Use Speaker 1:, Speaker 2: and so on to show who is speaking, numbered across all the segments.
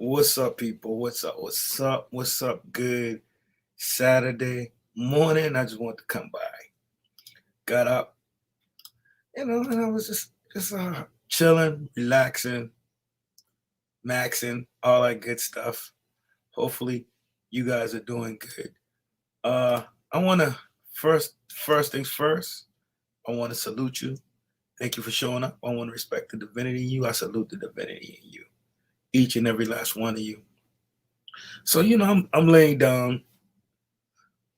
Speaker 1: What's up, people? What's up? What's up? What's up? Good Saturday morning. I just wanted to come by. Got up, and I was just chilling, relaxing, maxing, all that good stuff. Hopefully, you guys are doing good. I want to first things first. I want to salute you. Thank you for showing up. I want to respect the divinity in you. I salute the divinity in you, each and every last one of you. So I'm laying down.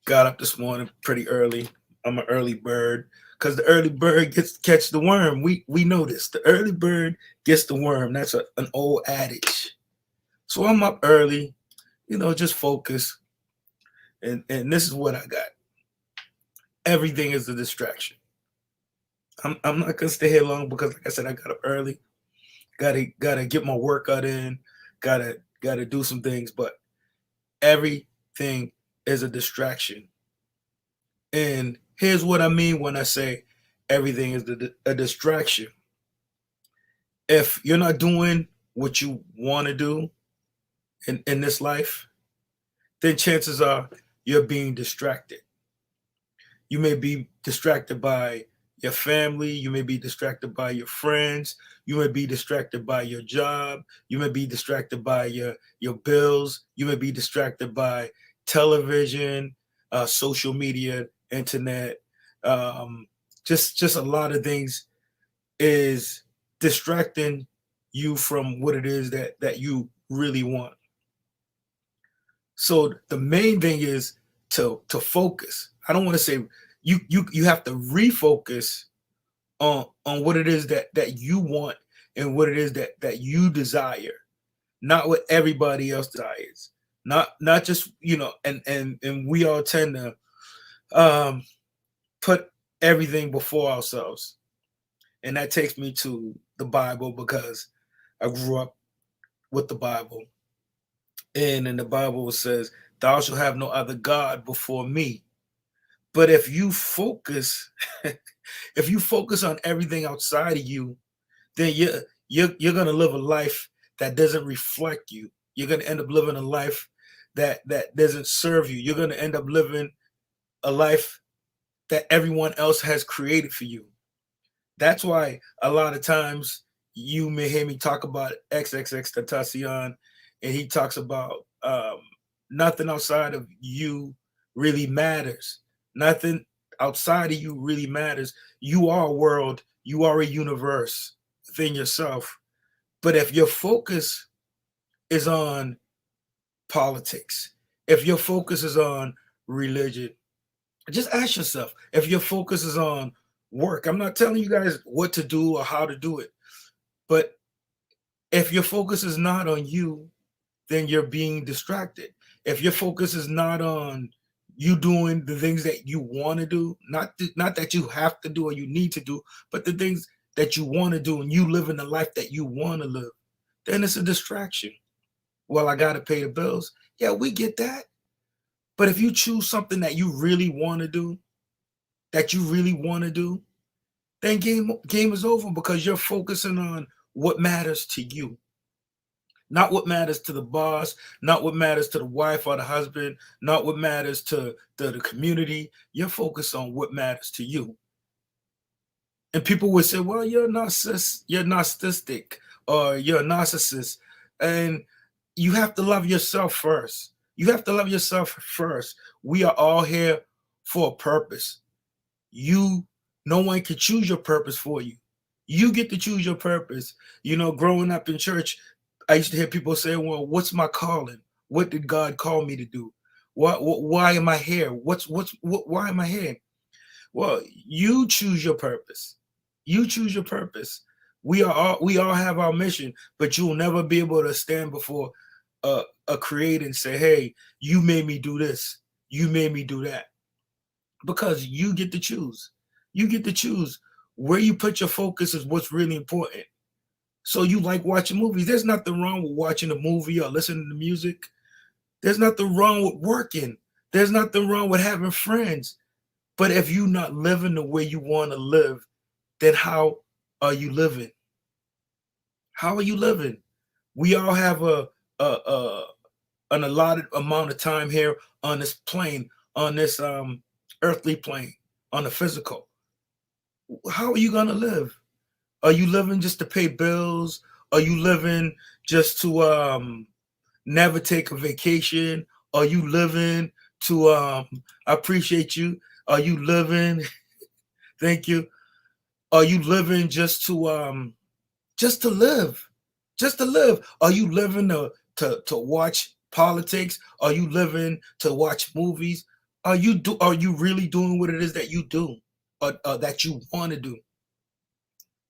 Speaker 1: Got up this morning pretty early. I'm an early bird because the early bird gets catch the worm. We know this. The early bird gets the worm. That's an old adage. So I'm up early, just focus. And this is what I got. Everything is a distraction. I'm not gonna stay here long because, like I said, I got up early. Gotta get my workout in. Gotta do some things, but everything is a distraction. And here's what I mean when I say everything is a distraction. If you're not doing what you want to do in this life, then chances are you're being distracted. You may be distracted by your family, you may be distracted by your friends, you may be distracted by your job, you may be distracted by your bills, you may be distracted by television, social media, internet, just a lot of things is distracting you from what it is that you really want. So the main thing is to focus. I don't want to say you have to refocus on what it is that you want and what it is that you desire, not what everybody else desires. Not just and we all tend to um put everything before ourselves. And that takes me to the Bible because I grew up with the Bible. And in the Bible it says, "Thou shalt have no other God before me." But if you focus, if you focus on everything outside of you, then you're gonna live a life that doesn't reflect you. You're gonna end up living a life that doesn't serve you. You're gonna end up living a life that everyone else has created for you. That's why a lot of times you may hear me talk about XXX Tentacion, and he talks about nothing outside of you really matters. Nothing outside of you really matters. You are a world, you are a universe within yourself. But if your focus is on politics, if your focus is on religion, just ask yourself if your focus is on work. I'm not telling you guys what to do or how to do it, but if your focus is not on you, then you're being distracted. If your focus is not on you doing the things that you want to do, not that you have to do or you need to do, but the things that you want to do and you live in the life that you want to live, then it's a distraction. Well, I got to pay the bills. Yeah, we get that. But if you choose something that you really want to do, then game is over because you're focusing on what matters to you, not what matters to the boss, not what matters to the wife or the husband, not what matters to the community. You're focused on what matters to you. And people would say, "Well, you're narcissistic, or you're a narcissist," and you have to love yourself first. You have to love yourself first. We are all here for a purpose. No one can choose your purpose for you. You get to choose your purpose. Growing up in church, I used to hear people say, "Well, what's my calling? What did God call me to do? Why am I here? Why am I here?" Well, you choose your purpose. You choose your purpose. We all have our mission, but you'll never be able to stand before a creator and say, "Hey, you made me do this. You made me do that." Because you get to choose. You get to choose where you put your focus is what's really important. So you like watching movies. There's nothing wrong with watching a movie or listening to music. There's nothing wrong with working. There's nothing wrong with having friends. But if you're not living the way you want to live, then how are you living? How are you living? We all have uh, uh, an allotted amount of time here on this plane, on this earthly plane, on the physical. How are you gonna live? Are you living just to pay bills? Are you living just to never take a vacation? Are you living to I appreciate you? Are you living thank you? Are you living just to live? Just to live. Are you living to watch politics? Are you living to watch movies? Are you really doing what it is that you do or that you want to do?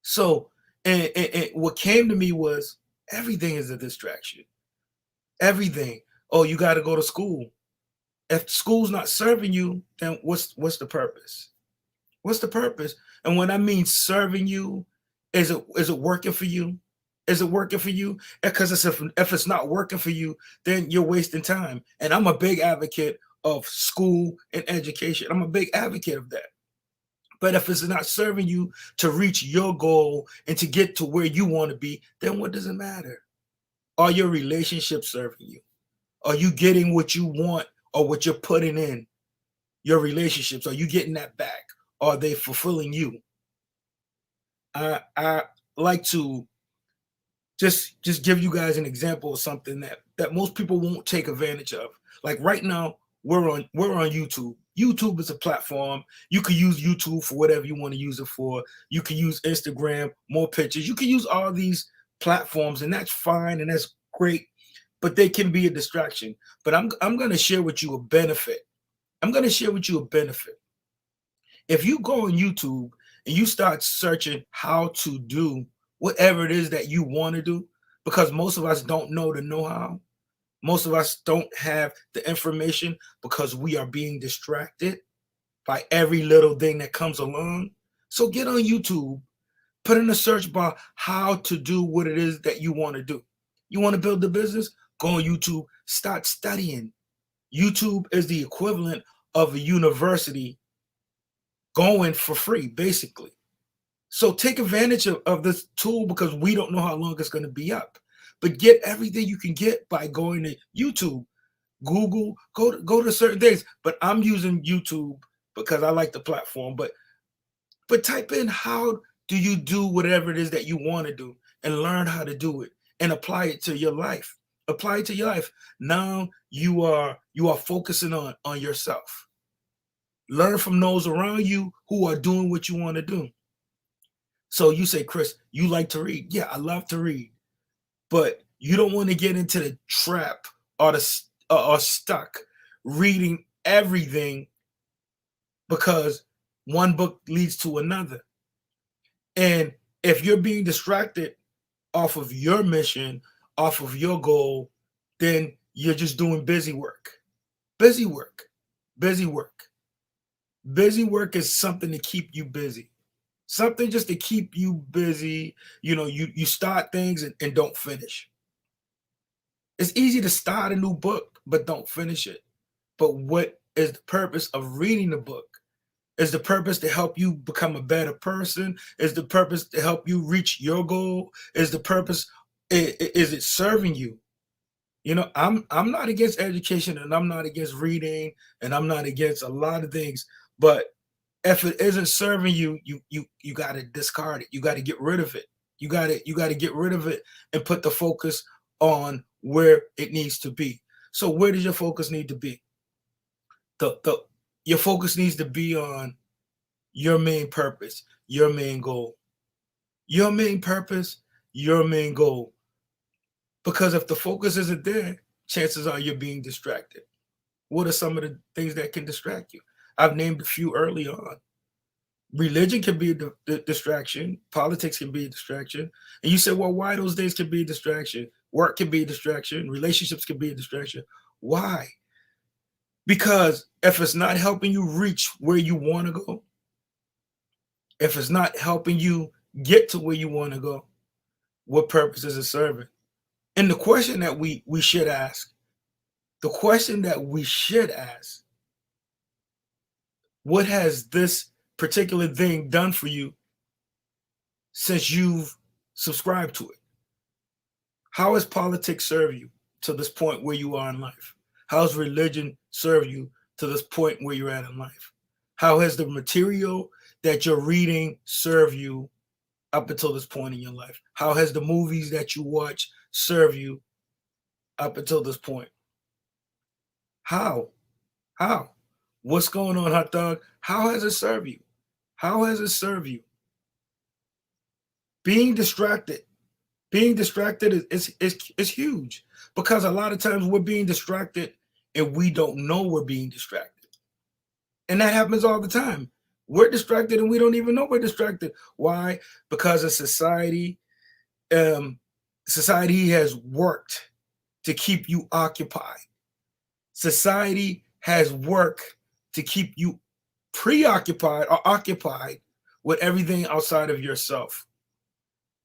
Speaker 1: So and what came to me was everything is a distraction. Everything. Oh, you got to go to school. If school's not serving you, then what's the purpose? What's the purpose? And when I mean serving you, is it working for you? Is it working for you? Because if it's not working for you, then you're wasting time. And I'm a big advocate of school and education. I'm a big advocate of that. But if it's not serving you to reach your goal and to get to where you want to be, then what does it matter? Are your relationships serving you? Are you getting what you want or what you're putting in? Your relationships, are you getting that back? Are they fulfilling you? I like to just give you guys an example of something that most people won't take advantage of. Like right now, we're on YouTube. YouTube is a platform. You can use YouTube for whatever you want to use it for. You can use Instagram, more pictures. You can use all these platforms, and that's fine and that's great, but they can be a distraction. But I'm gonna share with you a benefit. I'm gonna share with you a benefit. If you go on YouTube and you start searching how to do whatever it is that you want to do, because most of us don't know the know-how, most of us don't have the information because we are being distracted by every little thing that comes along. So get on YouTube, put in a search bar how to do what it is that you want to do. You want to build a business? Go on YouTube, start studying. YouTube is the equivalent of a university going for free, basically. So take advantage of this tool because we don't know how long it's going to be up. But get everything you can get by going to YouTube, Google, go to certain things. But I'm using YouTube because I like the platform. But type in how do you do whatever it is that you want to do and learn how to do it and apply it to your life. Apply it to your life. Now you are focusing on yourself. Learn from those around you who are doing what you want to do. So you say, Chris, you like to read. Yeah, I love to read. But you don't want to get into the trap or stuck reading everything because one book leads to another. And if you're being distracted off of your mission, off of your goal, then you're just doing busy work. Busy work. Busy work. Busy work is something to keep you busy. Something just to keep you busy. You start things and don't finish. It's easy to start a new book, but don't finish it. But what is the purpose of reading the book? Is the purpose to help you become a better person? Is the purpose to help you reach your goal? Is the purpose, is it serving you? I'm not against education and I'm not against reading and I'm not against a lot of things, but if it isn't serving you, you got to discard it. You got to get rid of it. You got to get rid of it and put the focus on where it needs to be. So where does your focus need to be? The your focus needs to be on your main purpose, your main goal. Your main purpose, your main goal. Because if the focus isn't there, chances are you're being distracted. What are some of the things that can distract you? I've named a few early on. Religion can be a distraction. Politics can be a distraction. And you say, well, why those things can be a distraction? Work can be a distraction. Relationships can be a distraction. Why? Because if it's not helping you reach where you want to go, if it's not helping you get to where you want to go, what purpose is it serving? And the question that we should ask, the question that we should ask, what has this particular thing done for you since you've subscribed to it? How has politics served you? to this point where you are in life? How's religion serve you to this point where you're at in life? How has the material that you're reading serve you up until this point in your life? How has the movies that you watch serve you up until this point? How? How? What's going on, hot dog? How has it served you? How has it served you? Being distracted. Being distracted is huge, because a lot of times we're being distracted and we don't know we're being distracted. And that happens all the time. We're distracted and we don't even know we're distracted. Why? Because of society. Society has worked to keep you occupied. Society has worked to keep you preoccupied or occupied with everything outside of yourself,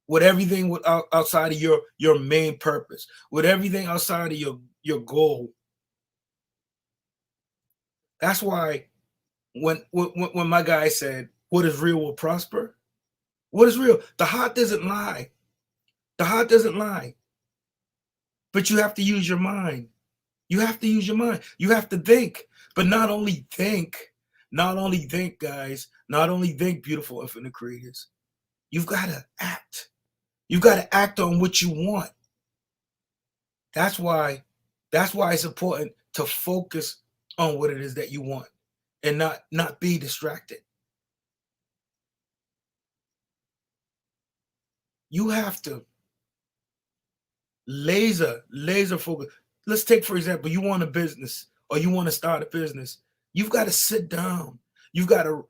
Speaker 1: with everything outside of your main purpose, with everything outside of your goal. That's why when my guy said, "What is real will prosper," what is real? The heart doesn't lie. The heart doesn't lie. But you have to use your mind. You have to use your mind. You have to think. But not only think, guys, not only think, beautiful infinite creators. You've got to act. You've got to act on what you want. That's why it's important to focus on what it is that you want and not be distracted. You have to laser focus. Let's take, for example, you want a business or you want to start a business. You've got to sit down. You've got to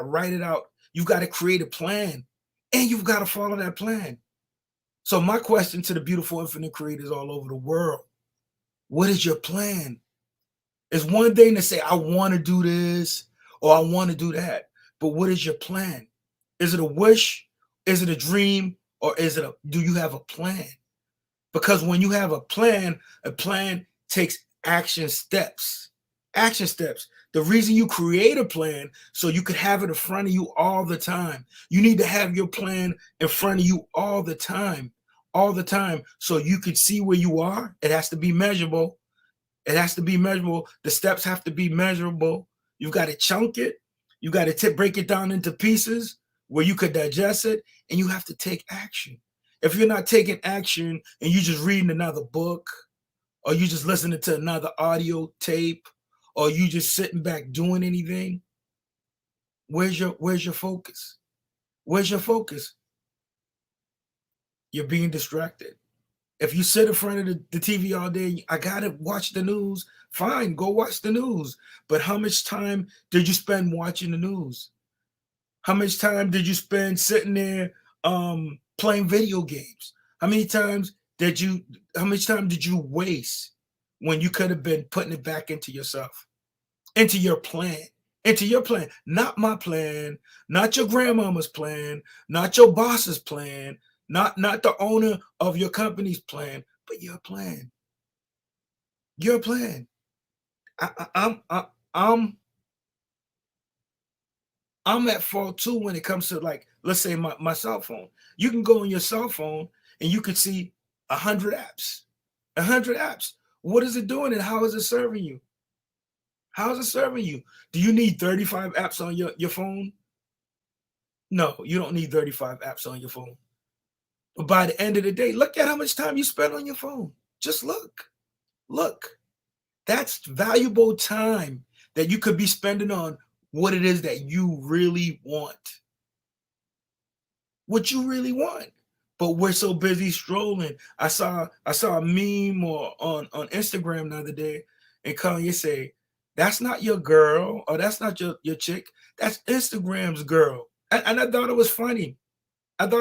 Speaker 1: write it out. You've got to create a plan, and you've got to follow that plan. So my question to the beautiful infinite creators all over the world: what is your plan? It's one thing to say, I want to do this or I want to do that, but what is your plan? Is it a wish? Is it a dream? Or do you have a plan? Because when you have a plan takes action steps. Action steps. The reason you create a plan, so you could have it in front of you all the time. You need to have your plan in front of you all the time, so you could see where you are. It has to be measurable. The steps have to be measurable. You've got to chunk it. You got to break it down into pieces where you could digest it, and you have to take action. If you're not taking action and you're just reading another book, or you just listening to another audio tape, or you just sitting back doing anything, where's your focus? Where's your focus? You're being distracted. If you sit in front of the TV all day, I gotta watch the news. Fine, go watch the news. But how much time did you spend watching the news? How much time did you spend sitting there playing video games? How much time did you waste when you could have been putting it back into yourself, into your plan, not my plan, not your grandmama's plan, not your boss's plan, not the owner of your company's plan, but your plan. Your plan. I'm at fault too when it comes to, like, let's say my cell phone. You can go on your cell phone and you can see 100 apps. 100 apps. What is it doing and how is it serving you? How is it serving you? Do you need 35 apps on your phone? No, you don't need 35 apps on your phone. But by the end of the day, look at how much time you spend on your phone. Just look. Look. That's valuable time that you could be spending on what it is that you really want. What you really want. But we're so busy strolling. I saw a meme on Instagram the other day, and Kanye say, "That's not your girl, or that's not your chick. That's Instagram's girl." And I thought it was funny. But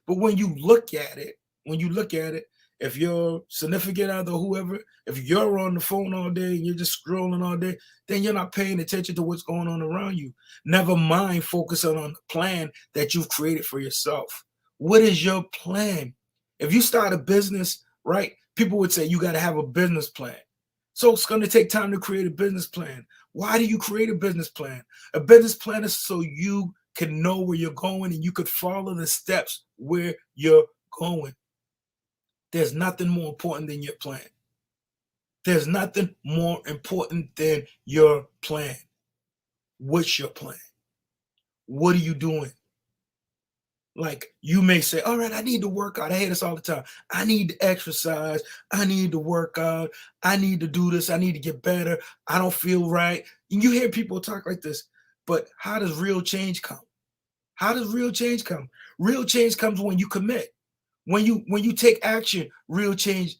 Speaker 1: when you look at it, if your significant other, whoever, if you're on the phone all day and you're just scrolling all day, then you're not paying attention to what's going on around you. Never mind focusing on the plan that you've created for yourself. What is your plan? If you start a business, right, people would say you got to have a business plan. So it's going to take time to create a business plan. Why do you create a business plan? A business plan is so you can know where you're going and you could follow the steps where you're going. There's nothing more important than your plan. There's nothing more important than your plan. What's your plan? What are you doing? Like you may say, all right, I need to work out. I hear this all the time. I need to exercise. I need to work out. I need to do this. I need to get better. I don't feel right. And you hear people talk like this. But how does real change come? How does real change come? Real change comes when you commit. When you take action, real change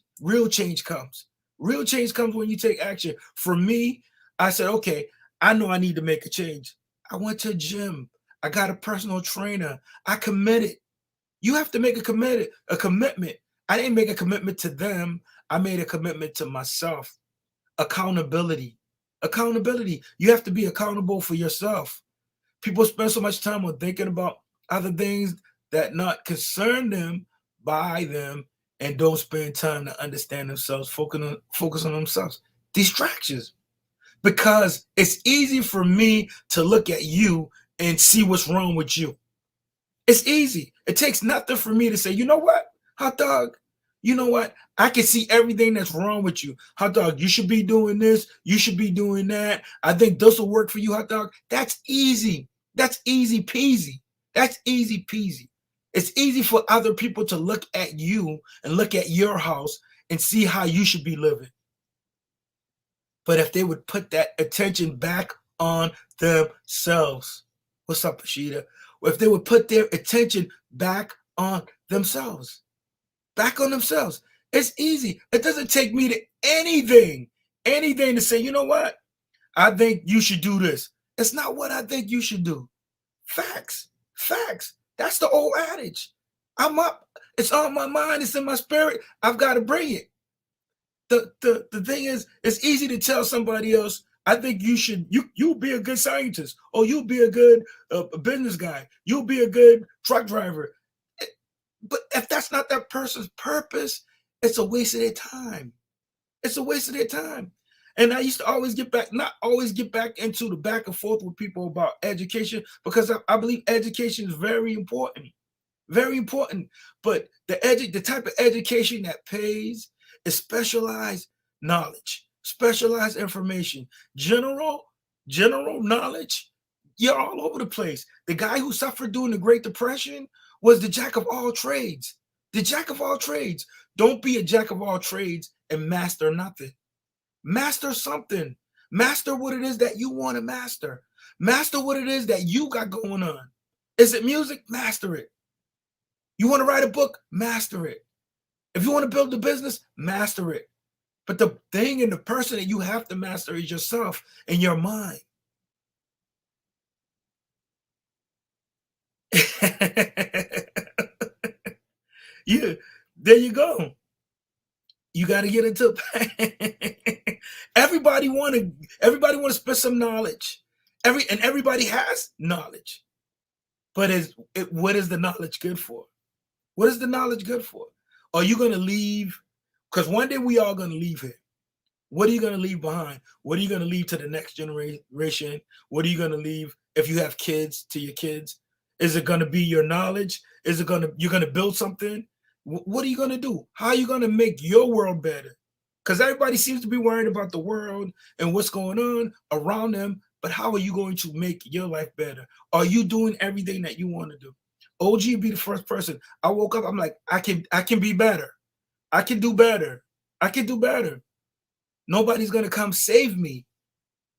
Speaker 1: comes. Real change comes when you take action. For me, I said, okay, I know I need to make a change. I went to a gym. I got a personal trainer. I committed. You have to make a commitment. I didn't make a commitment to them. I made a commitment to myself. Accountability. Accountability. You have to be accountable for yourself. People spend so much time on thinking about other things that not concern them by them and don't spend time to understand themselves, focus on themselves. Distractions. Because it's easy for me to look at you and see what's wrong with you. It's easy. It takes nothing for me to say, you know what, hot dog, you know what? I can see everything that's wrong with you. Hot dog, you should be doing this. You should be doing that. I think this will work for you, hot dog. That's easy. That's easy peasy. That's easy peasy. It's easy for other people to look at you and look at your house and see how you should be living. But if they would put that attention back on themselves, what's up, Ashita? If they would put their attention back on themselves, it's easy. It doesn't take me to anything to say, you know what? I think you should do this. It's not what I think you should do. Facts, facts. That's the old adage. I'm up. It's on my mind. It's in my spirit. I've got to bring it. The thing is, it's easy to tell somebody else, I think you'll be a good scientist, or you'll be a good business guy, you'll be a good truck driver. But if that's not that person's purpose, it's a waste of their time. It's a waste of their time. And I used to not always get back into the back and forth with people about education, because I believe education is very important. Very important. But the type of education that pays is specialized knowledge, specialized information, general knowledge. You're all over the place. The guy who suffered during the Great Depression was the jack of all trades. The jack of all trades. Don't be a jack of all trades and master nothing. Master something. Master what it is that you want to master. Master what it is that you got going on. Is it music? Master it. You want to write a book? Master it. If you want to build a business, master it. But the thing and the person that you have to master is yourself and your mind. Yeah, there you go. You got to get into everybody want to spend some knowledge. Everybody has knowledge. But what is the knowledge good for? What is the knowledge good for? Are you going to leave? Because one day we all going to leave here. What are you going to leave behind? What are you going to leave to the next generation? What are you going to leave if you have kids, to your kids? Is it going to be your knowledge? You're going to build something? What are you going to do? How are you going to make your world better? Because everybody seems to be worried about the world and what's going on around them. But how are you going to make your life better? Are you doing everything that you want to do? OG be the first person. I woke up, I'm like, I can be better. I can do better. I can do better. Nobody's going to come save me,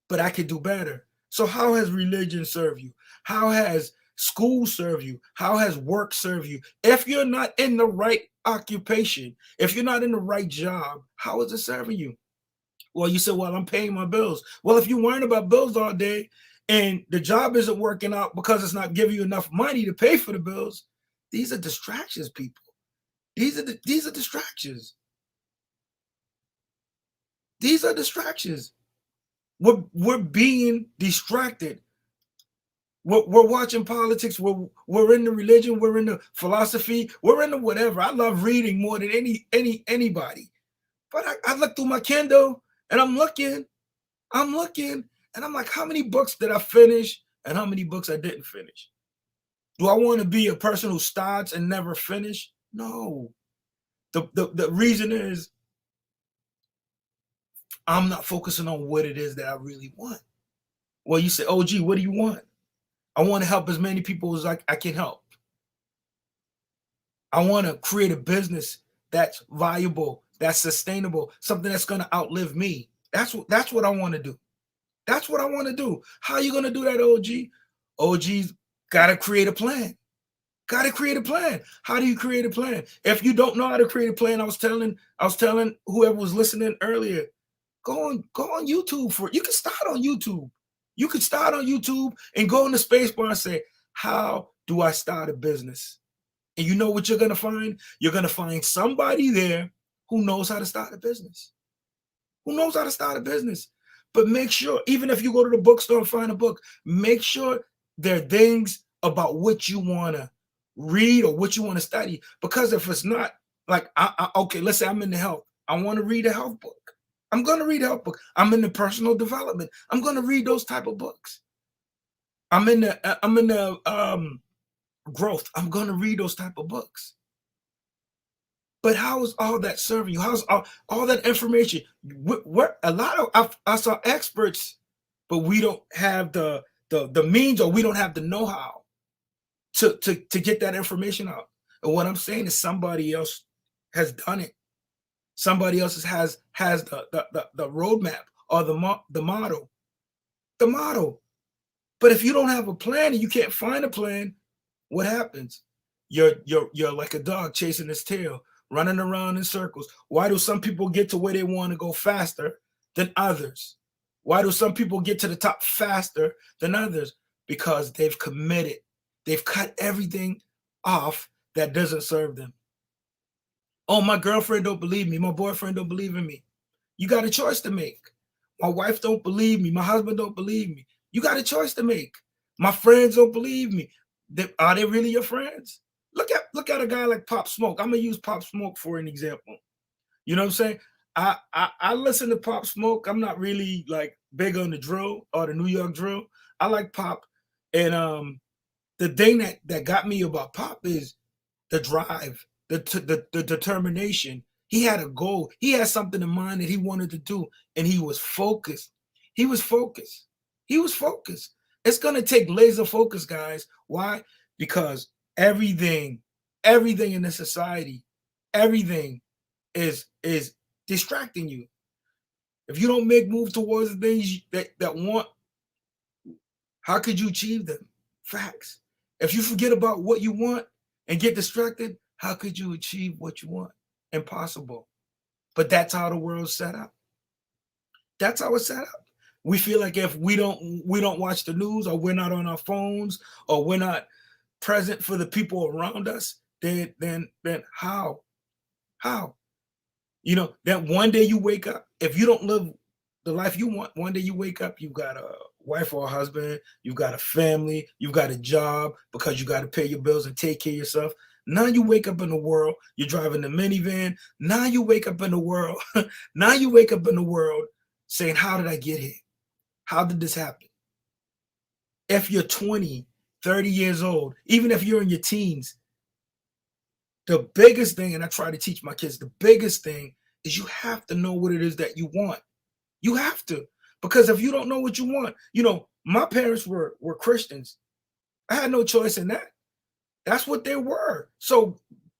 Speaker 1: but I can do better. So how has religion served you? How has school served you? How has work served you? If you're not in the right occupation, if you're not in the right job, how is it serving you? Well, you said, well, I'm paying my bills. Well, if you're worrying about bills all day and the job isn't working out because it's not giving you enough money to pay for the bills, these are distractions, people. These are distractions. These are distractions. We're being distracted. We're watching politics. We're in the religion. We're in the philosophy. We're in the whatever. I love reading more than anybody. But I look through my Kindle and I'm looking, and I'm like, how many books did I finish and how many books I didn't finish? Do I want to be a person who starts and never finish? No. The reason is I'm not focusing on what it is that I really want. Well, you say, OG, what do you want? I want to help as many people as I can help. I want to create a business that's valuable, that's sustainable, something that's going to outlive me. That's what I want to do. That's what I want to do. How are you going to do that, OG? OG's got to create a plan. Got to create a plan. How do you create a plan? If you don't know how to create a plan, I was telling whoever was listening earlier, go on YouTube for it. You can start on YouTube. You can start on YouTube and go in the space bar and say, how do I start a business? And you know what you're going to find? You're going to find somebody there who knows how to start a business. Who knows how to start a business. But make sure, even if you go to the bookstore and find a book, make sure there are things about what you want to read or what you want to study. Because if it's not like, okay, let's say I'm into health. I want to read a health book. I'm going to read a health book. I'm into personal development. I'm going to read those type of books. I'm in the growth. I'm going to read those type of books. But how is all that serving you? How's all that information? What a lot of I saw experts, but we don't have the means, or we don't have the know-how to get that information out. And what I'm saying is somebody else has done it. Somebody else has the roadmap or the model. The model. But if you don't have a plan and you can't find a plan, what happens? You're like a dog chasing its tail, running around in circles. Why do some people get to where they want to go faster than others? Why do some people get to the top faster than others? Because they've committed. They've cut everything off that doesn't serve them. Oh, my girlfriend don't believe me. My boyfriend don't believe in me. You got a choice to make. My wife don't believe me. My husband don't believe me. You got a choice to make. My friends don't believe me. Are they really your friends? Look at a guy like Pop Smoke. I'm gonna use Pop Smoke for an example. You know what I'm saying? I listen to Pop Smoke. I'm not really like big on the drill or the New York drill. I like Pop, and the thing that got me about Pop is the drive, the determination. He had a goal. He had something in mind that he wanted to do, and he was focused. He was focused. He was focused. It's gonna take laser focus, guys. Why? Because everything in the society, everything is distracting you. If you don't make moves towards the things that want, how could you achieve them? Facts. If you forget about what you want and get distracted, how could you achieve what you want? Impossible. But that's how the world's set up. That's how it's set up. We feel like if we don't watch the news, or we're not on our phones, or we're not present for the people around us, then how? How? You know, that one day you wake up, if you don't live the life you want, one day you wake up, you've got a wife or a husband, you've got a family, you've got a job because you got to pay your bills and take care of yourself. Now you wake up in the world, you're driving the minivan. Now you wake up in the world. Now you wake up in the world saying, how did I get here? How did this happen? If you're 20, 30 years old, even if you're in your teens, the biggest thing, and I try to teach my kids, the biggest thing is you have to know what it is that you want. You have to. Because if you don't know what you want, you know, my parents were Christians. I had no choice in that. That's what they were. So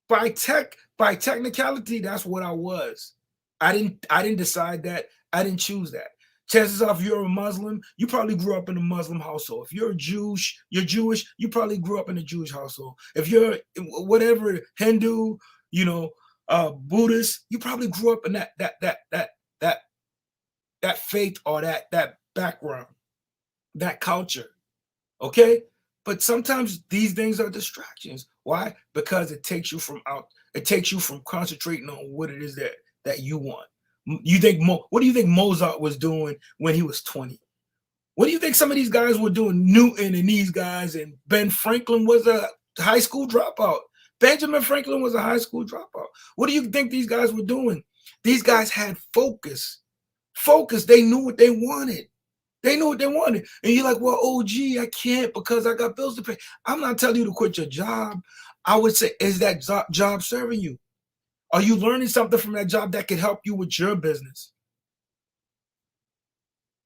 Speaker 1: by technicality, that's what I was. I didn't decide that. I didn't choose that. Chances are, if you're a Muslim, you probably grew up in a Muslim household. If you're Jewish, you probably grew up in a Jewish household. If you're whatever, Hindu, you know, Buddhist, you probably grew up in that faith or that background, that culture. Okay? But sometimes these things are distractions. Why? Because it takes you from concentrating on what it is that you want. What do you think Mozart was doing when he was 20? What do you think some of these guys were doing? Newton and these guys, and Ben Franklin was a high school dropout. Benjamin Franklin was a high school dropout. What do you think these guys were doing? These guys had focus. Focus. They knew what they wanted. They knew what they wanted. And you're like, well, OG, I can't because I got bills to pay. I'm not telling you to quit your job. I would say, is that job serving you? Are you learning something from that job that could help you with your business?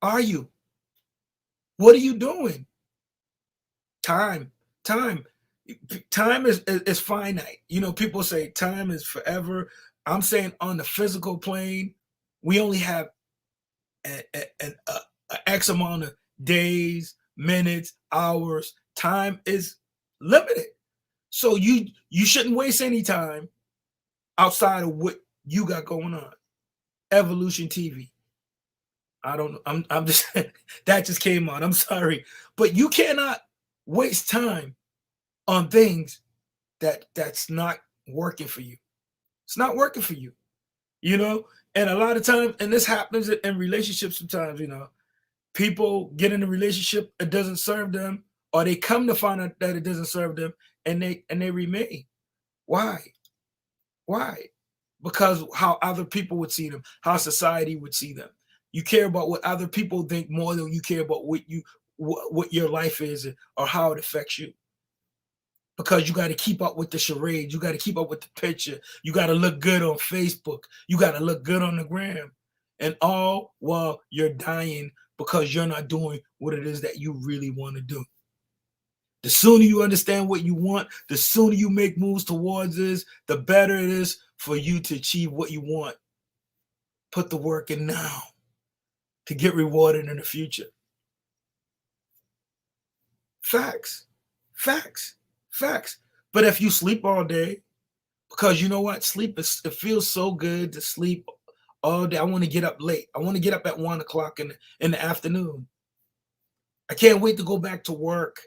Speaker 1: are you? What are you doing? Time, time, time is finite. You know, people say time is forever. I'm saying on the physical plane, we only have a X amount of days, minutes, hours. Time is limited. So you shouldn't waste any time outside of what you got going on. Evolution TV. I don't know. I'm just that just came on. I'm sorry. But you cannot waste time on things that's not working for you. It's not working for you, you know? And a lot of times, and this happens in relationships sometimes, you know, people get in a relationship, it doesn't serve them, or they come to find out that it doesn't serve them, and they remain. Why? Why? Because how other people would see them, how society would see them. You care about what other people think more than you care about what your life is or how it affects you. Because you got to keep up with the charade, you got to keep up with the picture, you got to look good on Facebook, you got to look good on the gram, and all while you're dying because you're not doing what it is that you really want to do. The sooner you understand what you want, the sooner you make moves towards this, the better it is for you to achieve what you want. Put the work in now to get rewarded in the future. Facts, facts, facts. But if you sleep all day, because you know what, it feels so good to sleep all day. I want to get up late. I want to get up at 1 o'clock in the afternoon. I can't wait to go back to work.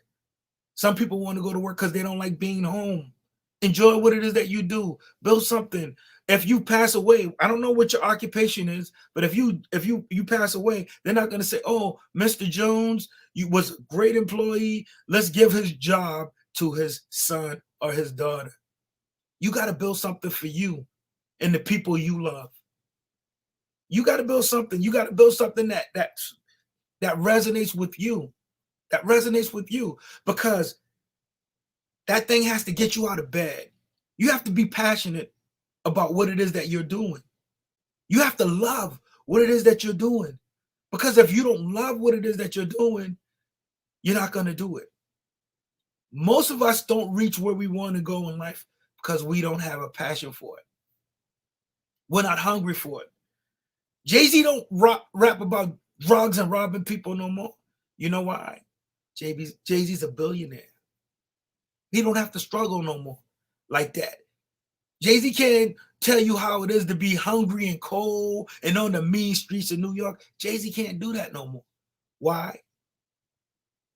Speaker 1: Some people want to go to work because they don't like being home. Enjoy what it is that you do. Build something. If you pass away, I don't know what your occupation is, but if you pass away, they're not going to say, "Oh, Mr. Jones, you was a great employee. Let's give his job to his son or his daughter." You got to build something for you and the people you love. You got to build something. You got to build something that resonates with you. That resonates with you, because that thing has to get you out of bed. You have to be passionate about what it is that you're doing. You have to love what it is that you're doing. Because if you don't love what it is that you're doing, you're not going to do it. Most of us don't reach where we want to go in life because we don't have a passion for it. We're not hungry for it. Jay-Z don't rap about drugs and robbing people no more. You know why? Jay-Z's a billionaire. He don't have to struggle no more like that. Jay-Z can't tell you how it is to be hungry and cold and on the mean streets of New York. Jay-Z can't do that no more. Why?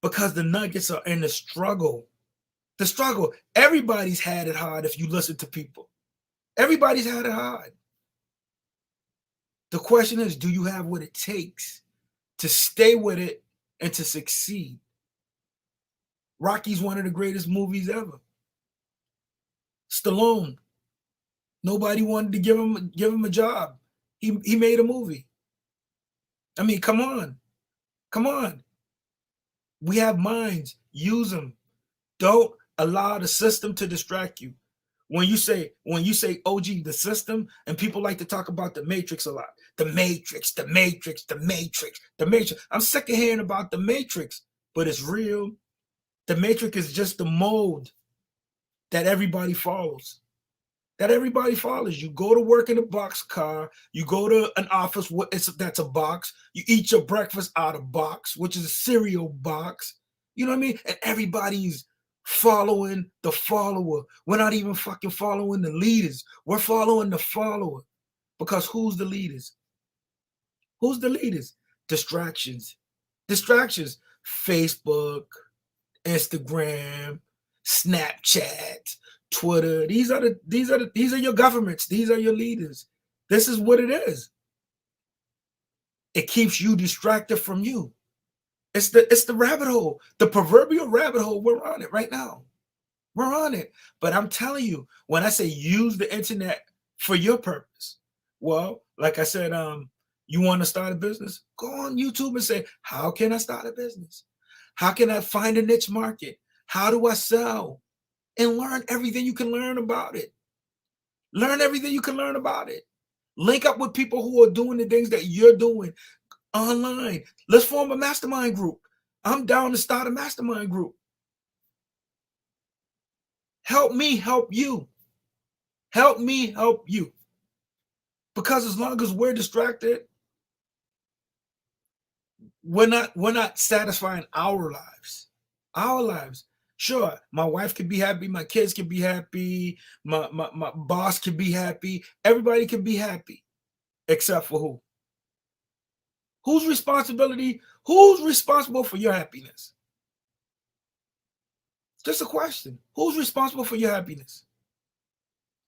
Speaker 1: Because the nuggets are in the struggle. The struggle. Everybody's had it hard if you listen to people. Everybody's had it hard. The question is, do you have what it takes to stay with it and to succeed? Rocky's one of the greatest movies ever. Stallone, nobody wanted to give him a job. He made a movie. I mean, come on. Come on. We have minds. Use them. Don't allow the system to distract you. When you say, OG, the system, and people like to talk about the Matrix a lot. The Matrix, the Matrix, the Matrix, the Matrix. I'm sick of hearing about the Matrix, but it's real. The Matrix is just the mold that everybody follows. That everybody follows. You go to work in a box car. You go to an office, that's a box. You eat your breakfast out of box, which is a cereal box. You know what I mean? And everybody's following the follower. We're not even fucking following the leaders. We're following the follower. Because who's the leaders? Who's the leaders? Distractions. Distractions. Facebook, Instagram, Snapchat, Twitter. These are your governments. These are your leaders. This is what it is. It keeps you distracted from you. It's the rabbit hole, the proverbial rabbit hole. We're on it right now. We're on it. But I'm telling you, when I say use the internet for your purpose, well, like I said, you want to start a business? Go on YouTube and say, how can I start a business? How can I find a niche market? How do I sell? And learn everything you can learn about it. Learn everything you can learn about it. Link up with people who are doing the things that you're doing. online. Let's form a mastermind group. I'm down to start a mastermind group. Help me help you. Help me help you. Because as long as we're distracted, we're not satisfying our lives. Our lives. Sure, my wife can be happy, my kids can be happy, my boss can be happy, everybody can be happy, except for who? Whose responsibility? Who's responsible for your happiness? Just a question. Who's responsible for your happiness?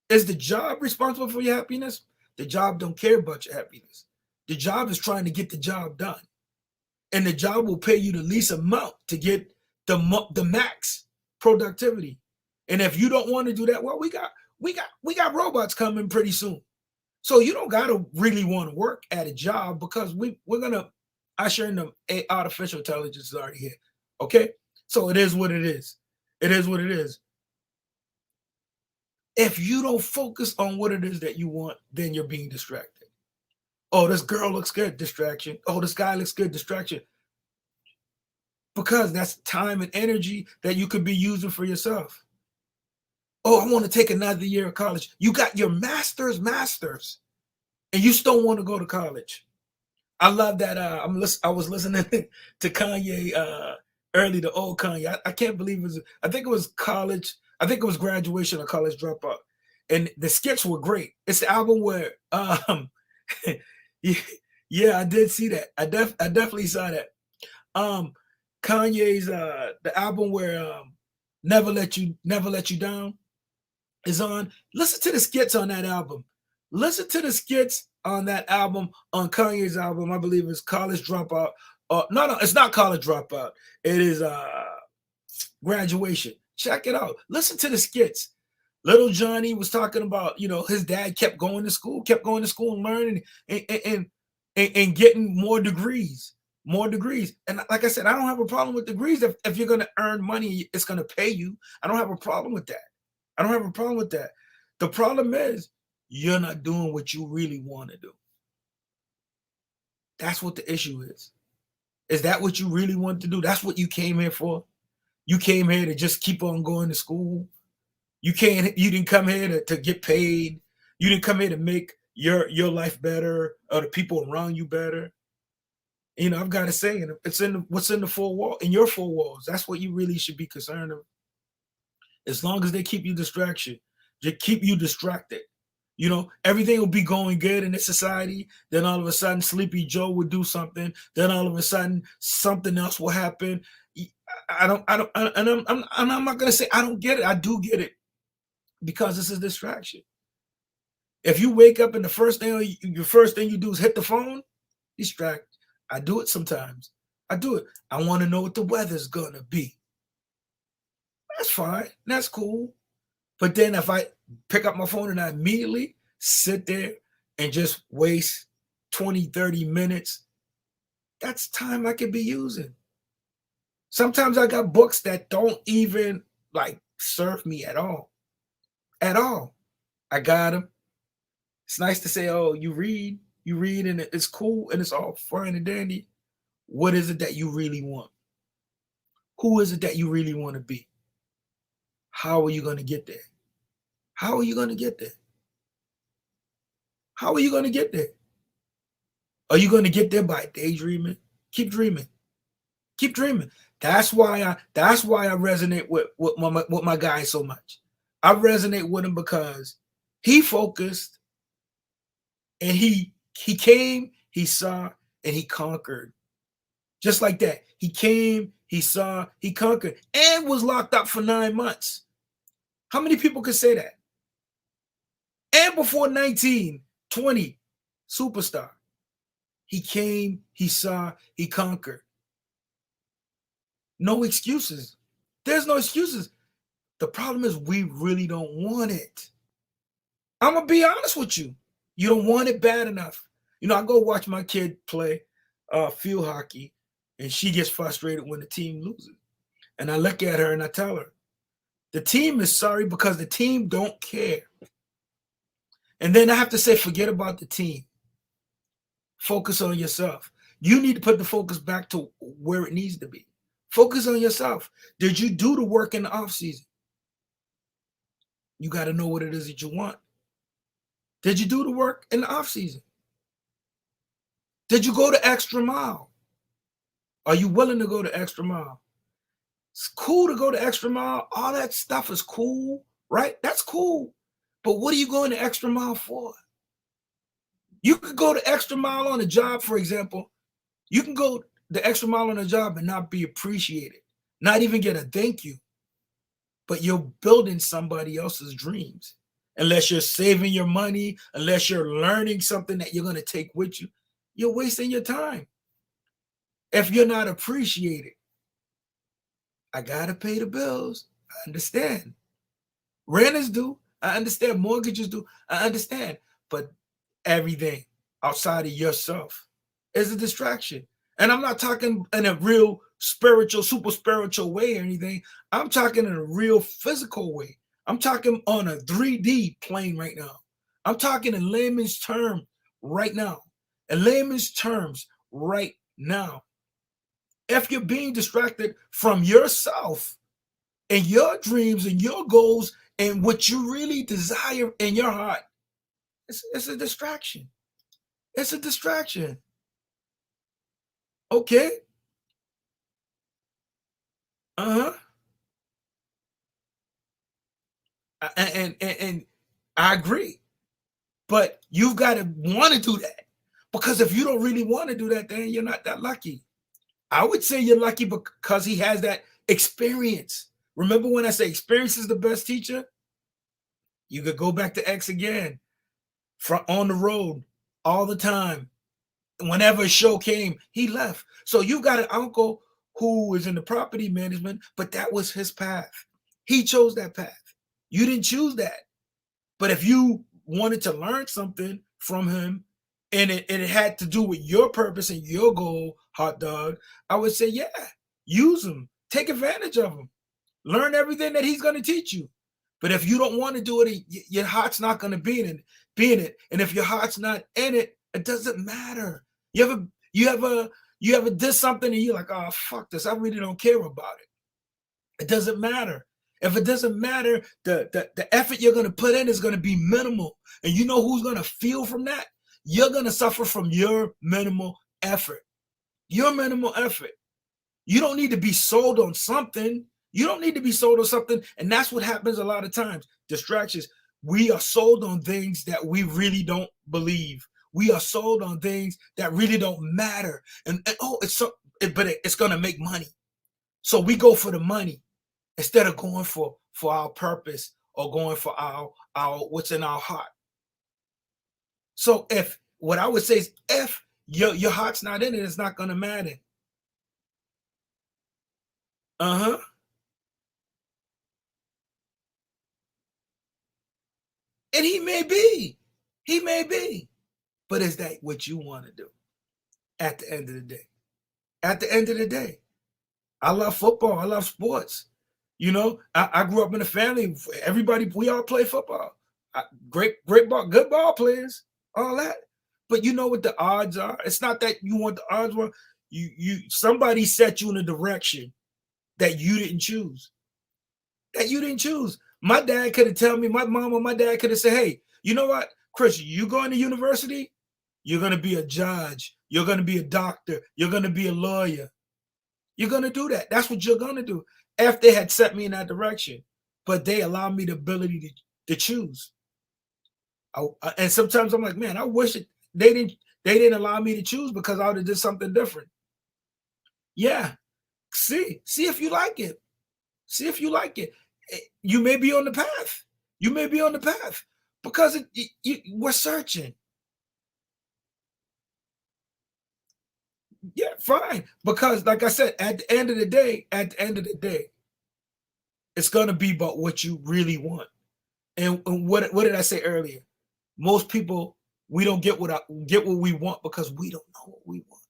Speaker 1: Is the job responsible for your happiness? The job don't care about your happiness. The job is trying to get the job done. And the job will pay you the least amount to get the max productivity. And if you don't want to do that, well, we got robots coming pretty soon. So you don't gotta really want to work at a job because we're gonna usher in the artificial intelligence is already here. Okay, so it is what it is. It is what it is. If you don't focus on what it is that you want, then you're being distracted. Oh, this girl looks good, distraction. Oh, this guy looks good, distraction. Because that's time and energy that you could be using for yourself. Oh, I want to take another year of college. You got your master's, and you still want to go to college. I love that. I was listening to Kanye early, the old Kanye. I can't believe it was. I think it was college. I think it was graduation or college dropout, and the skits were great. It's the album where, yeah, I did see that. I definitely saw that. Kanye's the album where Never Let You Down is on. Listen to the skits on that album. Listen to the skits on that album, on Kanye's album. I believe it's College Dropout. No, it's not College Dropout. It is Graduation. Check it out. Listen to the skits. Little Johnny was talking about, his dad kept going to school and learning and getting more degrees. And like I said, I don't have a problem with degrees. If you're going to earn money, it's going to pay you. I don't have a problem with that. The problem is you're not doing what you really want to do. That's what the issue is. Is that what you really want to do? That's what you came here for? You came here to just keep on going to school. You didn't come here to get paid. You didn't come here to make your life better or the people around you better. I've got to say, it's what's in the in your four walls. That's what you really should be concerned of. As long as they keep you distracted, everything will be going good in this society. Then all of a sudden, Sleepy Joe would do something. Then all of a sudden, something else will happen. I'm not gonna say I don't get it. I do get it because it's a distraction. If you wake up and the first thing you do is hit the phone, distract. I do it sometimes. I do it. I want to know what the weather's gonna be. That's fine. That's cool. But then if I pick up my phone and I immediately sit there and just waste 20, 30 minutes, that's time I could be using. Sometimes I got books that don't even serve me at all. At all. I got them. It's nice to say, oh, you read and it's cool and it's all fine and dandy. What is it that you really want? Who is it that you really want to be? How are you going to get there? How are you going to get there? How are you going to get there? Are you going to get there by daydreaming? Keep dreaming. Keep dreaming. That's why I resonate with my guy so much. I resonate with him because he focused and he came, he saw, and he conquered. Just like that. He came, he saw, he conquered, and was locked up for 9 months. How many people could say that? And before 19, 20, superstar. He came, he saw, he conquered. No excuses. There's no excuses. The problem is we really don't want it. I'm going to be honest with you. You don't want it bad enough. I go watch my kid play field hockey, and she gets frustrated when the team loses. And I look at her and I tell her, the team is sorry because the team don't care. And then I have to say, forget about the team. Focus on yourself. You need to put the focus back to where it needs to be. Focus on yourself. Did you do the work in the off season? You got to know what it is that you want. Did you do the work in the off season? Did you go the extra mile? Are you willing to go the extra mile? It's cool to go the extra mile. All that stuff is cool, right? That's cool. But what are you going the extra mile for? You could go the extra mile on a job, for example. You can go the extra mile on a job and not be appreciated, not even get a thank you. But you're building somebody else's dreams. Unless you're saving your money, unless you're learning something that you're going to take with you, you're wasting your time. If you're not appreciated, I got to pay the bills. I understand. Renters do. I understand. Mortgages do. I understand. But everything outside of yourself is a distraction. And I'm not talking in a real spiritual, super spiritual way or anything. I'm talking in a real physical way. I'm talking on a 3D plane right now. I'm talking in layman's terms right now. In layman's terms right now. If you're being distracted from yourself and your dreams and your goals and what you really desire in your heart, it's a distraction. It's a distraction. Okay. Uh-huh. And I agree. But you've got to want to do that. Because if you don't really want to do that, then you're not that lucky. I would say you're lucky because he has that experience. Remember when I say experience is the best teacher? You could go back to X again. On the road all the time. Whenever a show came, he left. So you got an uncle who is in the property management, but that was his path. He chose that path. You didn't choose that. But if you wanted to learn something from him and it had to do with your purpose and your goal, hot dog, I would say, yeah, use him. Take advantage of him. Learn everything that he's going to teach you. But if you don't want to do it, your heart's not going to be in it. And if your heart's not in it, it doesn't matter. You ever did something and you're like, oh, fuck this. I really don't care about it. It doesn't matter. If it doesn't matter, the effort you're going to put in is going to be minimal. And you know who's going to feel from that? You're going to suffer from your minimal effort. Your minimal effort. You don't need to be sold on something. You don't need to be sold on something. And that's what happens a lot of times. Distractions. We are sold on things that we really don't believe. We are sold on things that really don't matter. And but it's going to make money. So we go for the money instead of going for our purpose or going for our what's in our heart. So what I would say is if your heart's not in it, it's not going to matter. Uh-huh. And he may be. But is that what you want to do at the end of the day? At the end of the day, I love football. I love sports. You know, I grew up in a family. Everybody, we all play football. Great ball, good ball players, all that. But you know what the odds are? It's not that you want the odds were. Somebody set you in a direction that you didn't choose. That you didn't choose. My dad could have told me, my mom or my dad could have said, hey, you know what, Chris, you going to university? You're going to be a judge. You're going to be a doctor. You're going to be a lawyer. You're going to do that. That's what you're going to do. If they had set me in that direction, but they allowed me the ability to choose. And sometimes I'm like, man, I wish they didn't allow me to choose because I would have did something different. Yeah. See if you like it. See if you like it. You may be on the path. You may be on the path because we're searching. Yeah, fine. Because like I said, at the end of the day, it's going to be about what you really want. And what did I say earlier? Most people, we don't get what we want because we don't know what we want.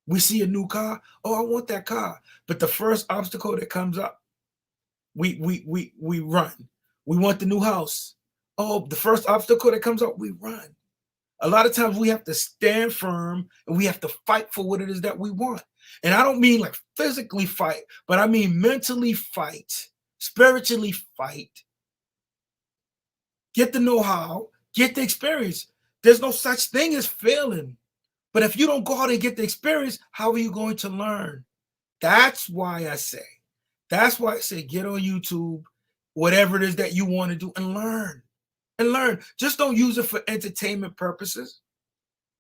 Speaker 1: We see a new car. Oh, I want that car. But the first obstacle that comes up, we run. We want the new house. Oh, the first obstacle that comes up, we run. A lot of times we have to stand firm and we have to fight for what it is that we want. And I don't mean like physically fight, but I mean mentally fight, spiritually fight, get the know-how, get the experience. There's no such thing as failing. But if you don't go out and get the experience, how are you going to learn? That's why I say, get on YouTube, whatever it is that you want to do, and learn. And learn. Just don't use it for entertainment purposes.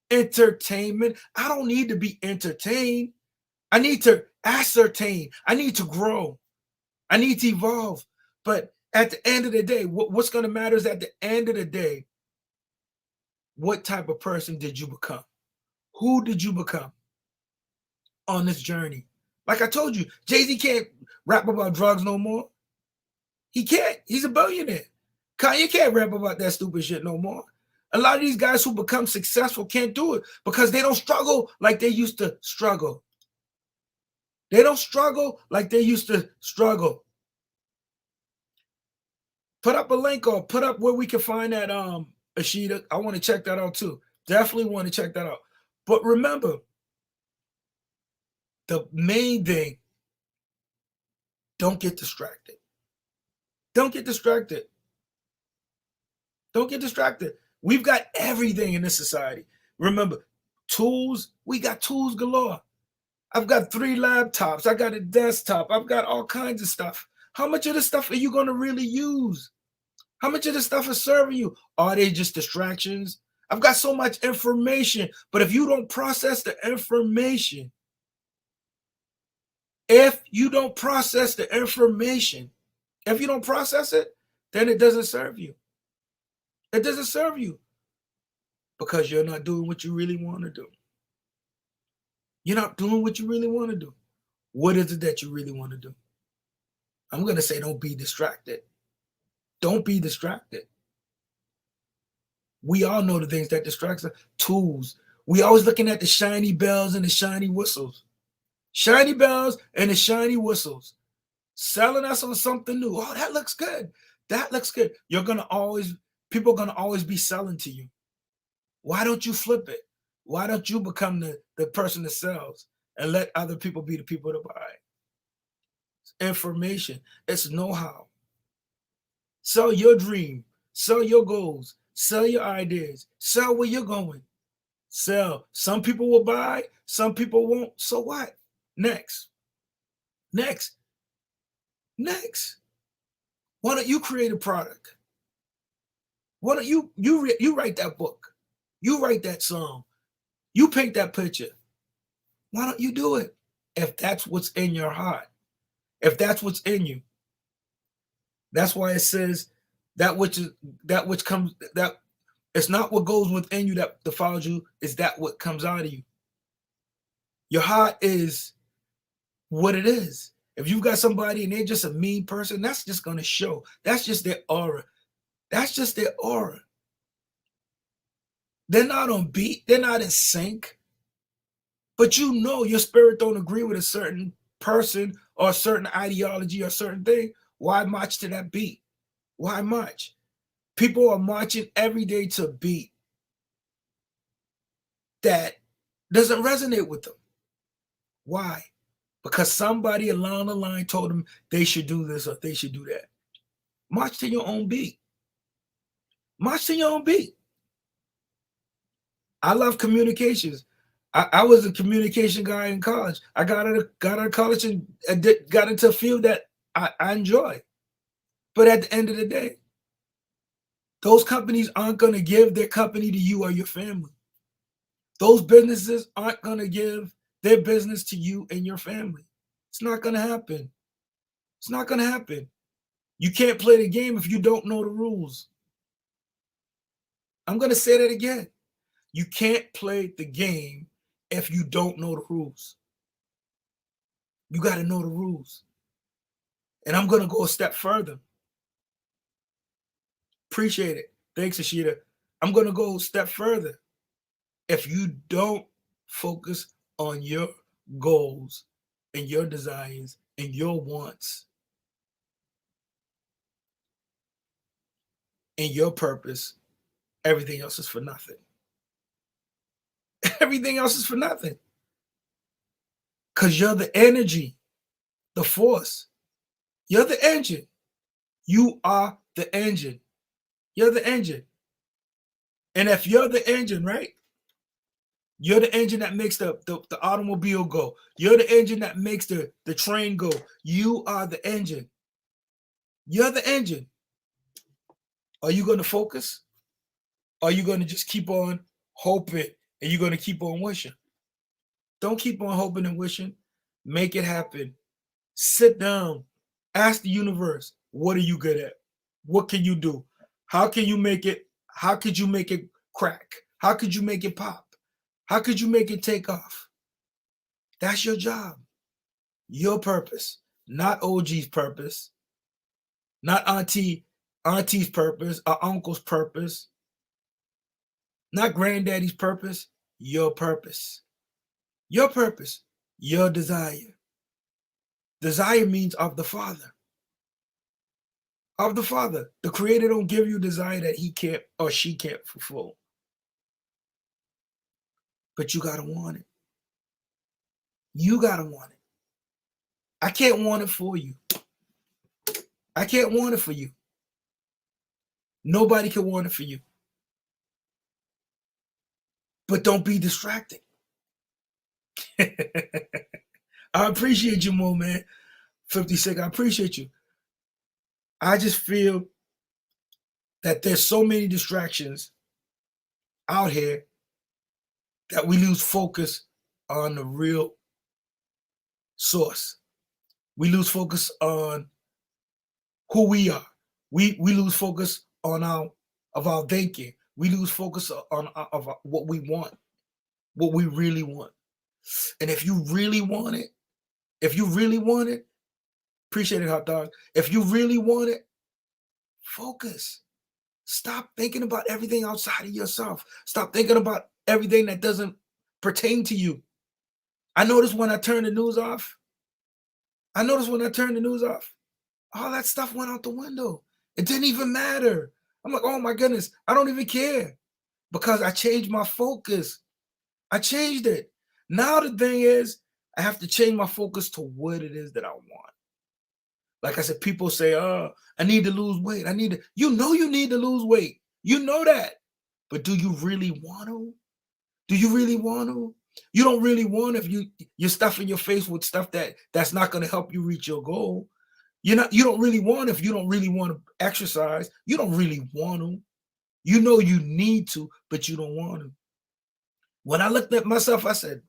Speaker 1: Entertainment. I don't need to be entertained. I need to ascertain. I need to grow. I need to evolve. But at the end of the day, what's going to matter is at the end of the day, what type of person did you become? Who did you become on this journey? Like I told you, Jay-Z can't rap about drugs no more. He can't. He's a billionaire. Kanye can't rap about that stupid shit no more. A lot of these guys who become successful can't do it because they don't struggle like they used to struggle. They don't struggle like they used to struggle. Put up a link or put up where we can find that Ashita. I want to check that out too. Definitely want to check that out. But remember, the main thing, don't get distracted. Don't get distracted. Don't get distracted. We've got everything in this society. Remember, tools, we got tools galore. I've got 3 laptops. I got a desktop. I've got all kinds of stuff. How much of this stuff are you going to really use? How much of this stuff is serving you? Are they just distractions? I've got so much information, but if you don't process the information, if you don't process it, then it doesn't serve you. It doesn't serve you because you're not doing what you really want to do. You're not doing what you really want to do. What is it that you really want to do? I'm going to say don't be distracted. Don't be distracted. We all know the things that distract us. Tools. We always looking at the shiny bells and the shiny whistles. Shiny bells and the shiny whistles. Selling us on something new. Oh, that looks good. That looks good. People are going to always be selling to you. Why don't you flip it? Why don't you become the person that sells and let other people be the people to buy? It's information. It's know-how. Sell your dream. Sell your goals. Sell your ideas. Sell where you're going. Sell. Some people will buy. Some people won't. So what? Next. Why don't you create a product? Why don't you write that book? You write that song. You paint that picture. Why don't you do it? If that's what's in your heart, if that's what's in you. That's why it says that which comes, that it's not what goes within you that defiles you, it's that what comes out of you. Your heart is what it is. If you've got somebody and they're just a mean person, that's just going to show. That's just their aura. That's just their aura. They're not on beat. They're not in sync. But you know your spirit don't agree with a certain person or a certain ideology or a certain thing. Why march to that beat? Why march? People are marching every day to a beat that doesn't resonate with them. Why? Because somebody along the line told them they should do this or they should do that. March to your own beat. March to your own beat. I love communications. I was a communication guy in college. I got out of college and got into a field that I enjoy. But at the end of the day, those companies aren't going to give their company to you or your family. Those businesses aren't going to give their business to you and your family. It's not going to happen. It's not going to happen. You can't play the game if you don't know the rules. I'm going to say that again. You can't play the game if you don't know the rules. You got to know the rules. And I'm going to go a step further. Appreciate it. Thanks, Ashita. I'm going to go a step further. If you don't focus on your goals and your desires and your wants and your purpose, everything else is for nothing. Everything else is for nothing. Because you're the energy, the force. You're the engine. You are the engine. You're the engine. And if you're the engine, right? You're the engine that makes the automobile go. You're the engine that makes the train go. You are the engine. You're the engine. Are you going to focus? Are you going to just keep on hoping and you're going to keep on wishing? Don't keep on hoping and wishing. Make it happen. Sit down. Ask the universe, what are you good at? What can you do? How can you make it? How could you make it crack? How could you make it pop? How could you make it take off? That's your job. Your purpose, not OG's purpose, not auntie's purpose, or uncle's purpose, not granddaddy's purpose, your purpose. Your purpose, your desire. Desire means of the Father. Of the Father. The Creator don't give you desire that he can't or she can't fulfill. But you gotta want it. You gotta want it. I can't want it for you. I can't want it for you. Nobody can want it for you. But don't be distracted. I appreciate you more, man. 56, I appreciate you. I just feel that there's so many distractions out here that we lose focus on the real source. We lose focus on who we are. We lose focus on our thinking. We lose focus on what we want, what we really want. And if you really want it, appreciate it, hot dog. If you really want it, focus. Stop thinking about everything outside of yourself. Stop thinking about everything that doesn't pertain to you. I noticed when I turned the news off, all that stuff went out the window. It didn't even matter. I'm like, oh my goodness, I don't even care because I changed my focus. I changed it. Now the thing is, I have to change my focus to what it is that I want. Like I said, people say, oh, I need to lose weight. You know you need to lose weight. You know that. But do you really want to? Do you really want to? You don't really want if you're stuffing your face with stuff that's not going to help you reach your goal. You don't really want if you don't really want to exercise. You don't really want to. You know you need to, but you don't want to. When I looked at myself, I said,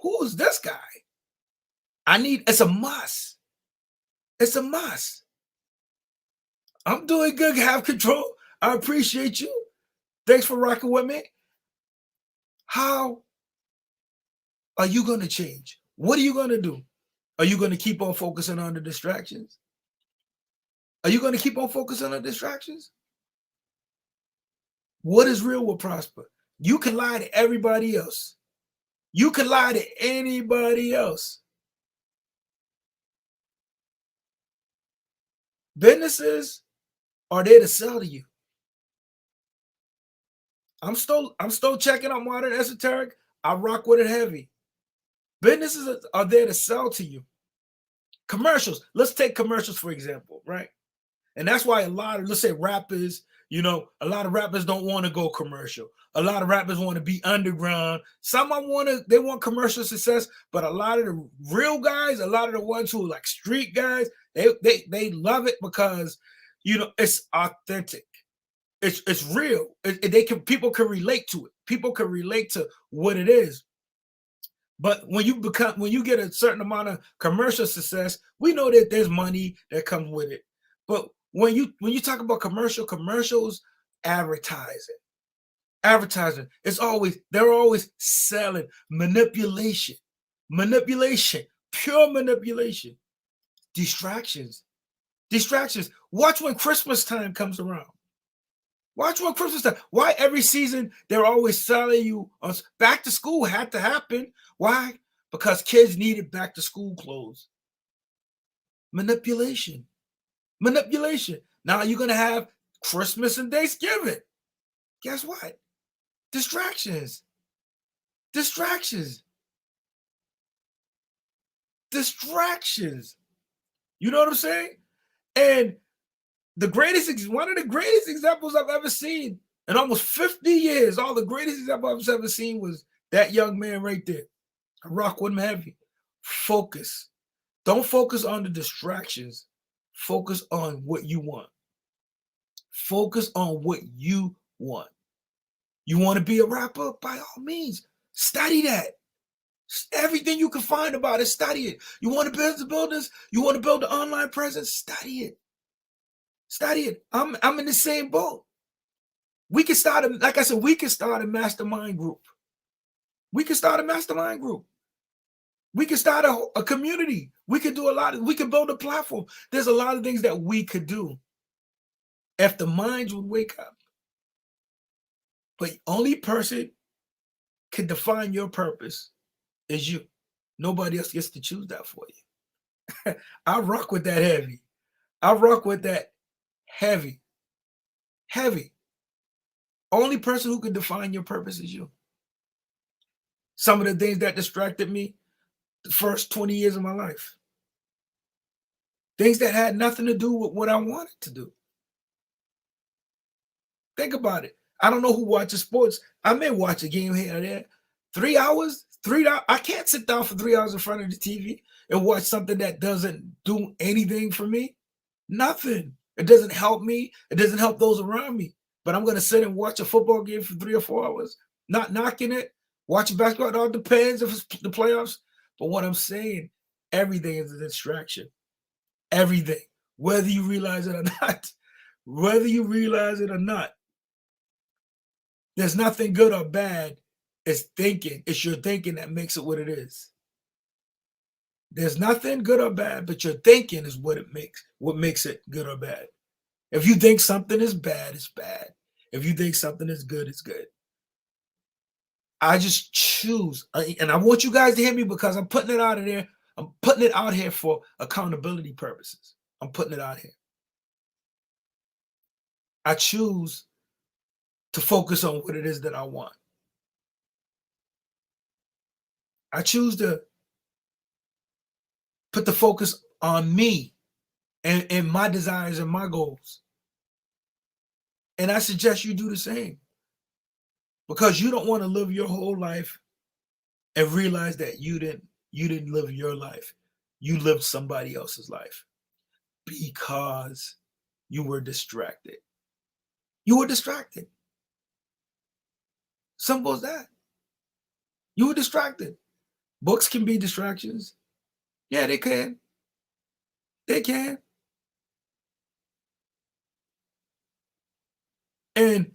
Speaker 1: who is this guy? It's a must. It's a must. I'm doing good, have control. I appreciate you. Thanks for rocking with me. How are you going to change? What are you going to do? Are you going to keep on focusing on the distractions? Are you going to keep on focusing on the distractions? What is real will prosper. You can lie to everybody else. You can lie to anybody else. Businesses are there to sell to you. I'm still checking out modern esoteric. I rock with it heavy. Businesses are there to sell to you. Commercials. Let's take commercials for example, right? And that's why a lot of, let's say, rappers, a lot of rappers don't want to go commercial. A lot of rappers want to be underground. Some they want commercial success, but a lot of the real guys, a lot of the ones who are like street guys, they love it because it's authentic. It's real. People can relate to it. People can relate to what it is. But when you get a certain amount of commercial success, we know that there's money that comes with it. But when you talk about commercials, advertising, they're always selling, manipulation, pure manipulation, distractions. Watch when Christmas time comes around. Watch when Christmas time. Why every season they're always selling you back to school had to happen. Why? Because kids needed back to school clothes. Manipulation. Now you're going to have Christmas and Thanksgiving. Guess what? Distractions. Distractions. Distractions. You know what I'm saying? And one of the greatest examples I've ever seen in almost 50 years, all the greatest example I've ever seen was that young man right there. I rock with him heavy. Focus. Don't focus on the distractions. Focus on what you want. Focus on what you want. You want to be a rapper? By all means, study that. Everything you can find about it, study it. You want to build the buildings? You want to build the online presence? Study it. Study it. I'm in the same boat. We can start, like I said, we can start a mastermind group. We can start a mastermind group. We can start a community. We can do we can build a platform. There's a lot of things that we could do if the minds would wake up. But only person can define your purpose is you. Nobody else gets to choose that for you. I rock with that heavy. I rock with that heavy. Heavy. Only person who can define your purpose is you. Some of the things that distracted me the first 20 years of my life. Things that had nothing to do with what I wanted to do. Think about it. I don't know who watches sports. I may watch a game here or there. 3 hours, 3 hours. I can't sit down for 3 hours in front of the TV and watch something that doesn't do anything for me. Nothing. It doesn't help me. It doesn't help those around me. But I'm going to sit and watch a football game for 3 or 4 hours, not knocking it. Watching basketball, it all depends if it's the playoffs. But what I'm saying, everything is a distraction. Everything. Whether you realize it or not. Whether you realize it or not. There's nothing good or bad. It's thinking. It's your thinking that makes it what it is. There's nothing good or bad, but your thinking is what makes it good or bad. If you think something is bad, it's bad. If you think something is good, it's good. I just choose, and I want you guys to hear me because I'm putting it out of there. I'm putting it out here for accountability purposes. I'm putting it out here. I choose to focus on what it is that I want. I choose to put the focus on me and my desires and my goals. And I suggest you do the same. Because you don't want to live your whole life and realize that you didn't live your life. You lived somebody else's life because you were distracted. You were distracted. Simple as that. You were distracted. Books can be distractions. Yeah, they can. They can. And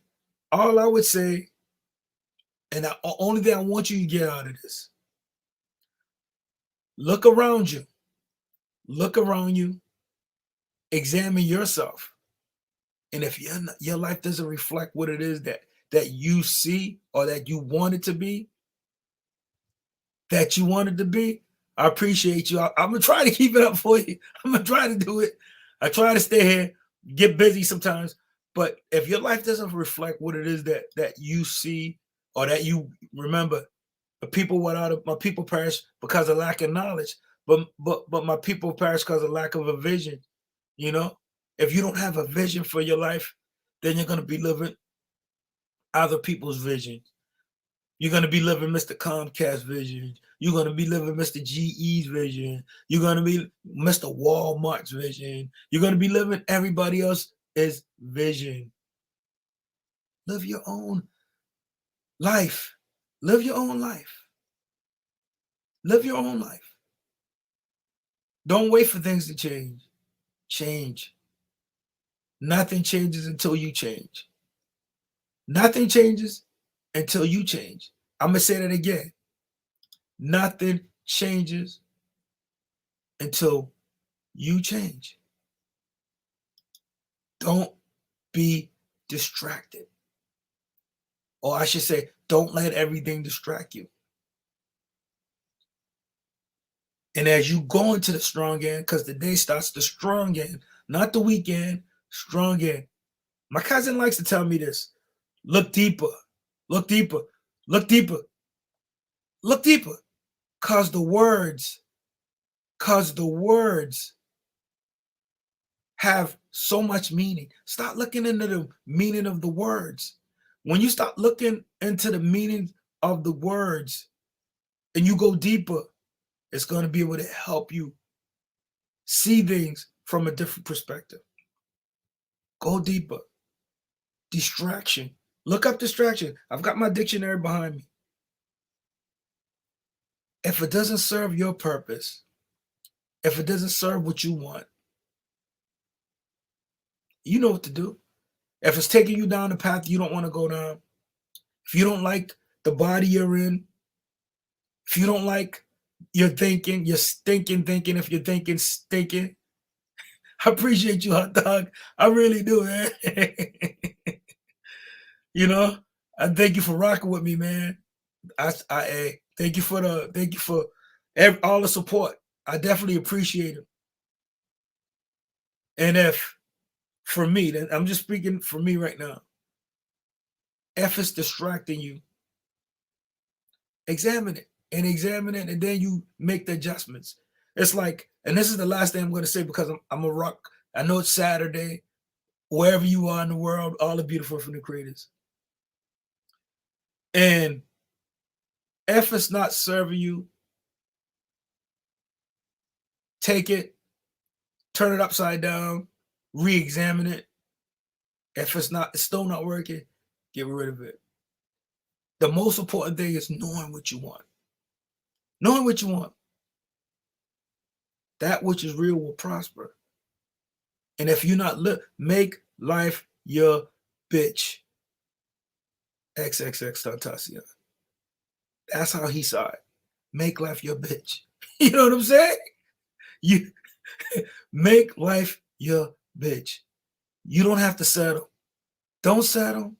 Speaker 1: all I would say, and the only thing I want you to get out of this, look around you. Look around you. Examine yourself. And if your life doesn't reflect what it is that you see or that you want it to be, I appreciate you. I'm going to try to keep it up for you. I'm going to try to do it. I try to stay here, get busy sometimes. But if your life doesn't reflect what it is that you see or that you remember, my people perish because of lack of knowledge. But my people perish because of lack of a vision. You know, if you don't have a vision for your life, then you're going to be living other people's vision. You're going to be living Mr. Comcast vision. You're going to be living Mr. GE's vision. You're going to be Mr. Walmart's vision. You're going to be living everybody else's vision. Live your own life. Live your own life. Live your own life. Don't wait for things to change. Change. Nothing changes until you change. Nothing changes until you change. I'm going to say that again. Nothing changes until you change. Don't be distracted. Or I should say, don't let everything distract you. And as you go into the strong end, because the day starts the strong end, not the weekend, strong end. My cousin likes to tell me this. Look deeper. Look deeper. Look deeper. Look deeper. Cause the words have so much meaning. Start looking into the meaning of the words. When you start looking into the meaning of the words and you go deeper, it's going to be able to help you see things from a different perspective. Go deeper. Distraction. Look up distraction. I've got my dictionary behind me. If it doesn't serve your purpose, if it doesn't serve what you want, you know what to do. If it's taking you down the path you don't want to go down, if you don't like the body you're in, if you don't like your thinking, you're stinking thinking, if you're thinking stinking, I appreciate you, hot dog. I really do, man. You know, I thank you for rocking with me, man. Thank you for all the support. I definitely appreciate it. And if for me, then I'm just speaking for me right now. If it's distracting you, examine it and then you make the adjustments. It's like, and this is the last thing I'm going to say because I'm a rock. I know it's Saturday, wherever you are in the world, all the beautiful from the creators. And if it's not serving you, take it, turn it upside down, re-examine it. If it's still not working, get rid of it. The most important thing is knowing what you want. Knowing what you want. That which is real will prosper. And if you're not make life your bitch. XXX Tentacion. That's how he saw it. Make life your bitch. You know what I'm saying? You make life your bitch. You don't have to settle. Don't settle.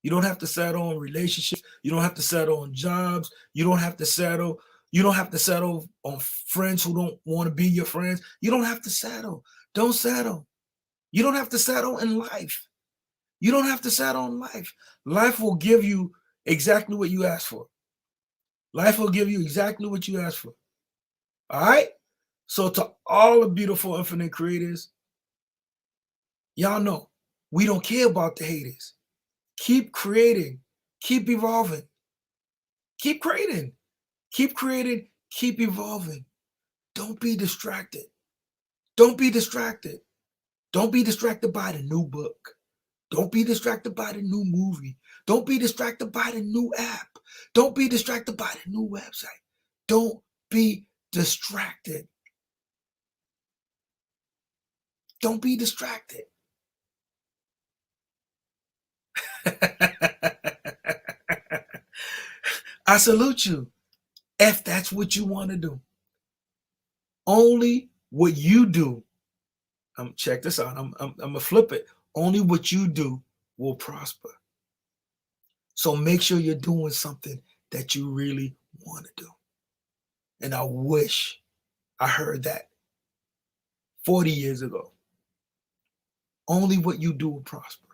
Speaker 1: You don't have to settle on relationships. You don't have to settle on jobs. You don't have to settle. You don't have to settle on friends who don't want to be your friends. You don't have to settle. Don't settle. You don't have to settle in life. You don't have to settle in life. Life will give you exactly what you ask for. Life will give you exactly what you ask for. All right? So to all the beautiful infinite creators, y'all know we don't care about the haters. Keep creating. Keep evolving. Keep creating. Keep creating. Keep evolving. Don't be distracted. Don't be distracted. Don't be distracted by the new book. Don't be distracted by the new movie. Don't be distracted by the new app. Don't be distracted by the new website. Don't be distracted. Don't be distracted. I salute you if that's what you want to do. Only what you do. Check this out. I'm gonna flip it. Only what you do will prosper. So make sure you're doing something that you really want to do. And I wish I heard that 40 years ago. Only what you do will prosper.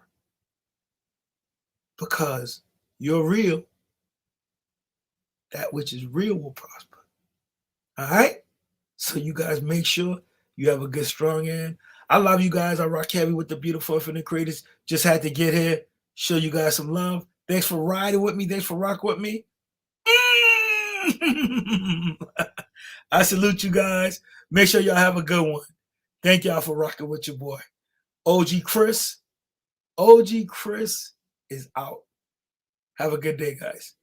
Speaker 1: Because you're real. That which is real will prosper. All right? So you guys make sure you have a good, strong end. I love you guys. I rock heavy with the beautiful infinite creators. Just had to get here, show you guys some love. Thanks for riding with me. Thanks for rocking with me. I salute you guys. Make sure y'all have a good one. Thank y'all for rocking with your boy. OG Chris. OG Chris is out. Have a good day, guys.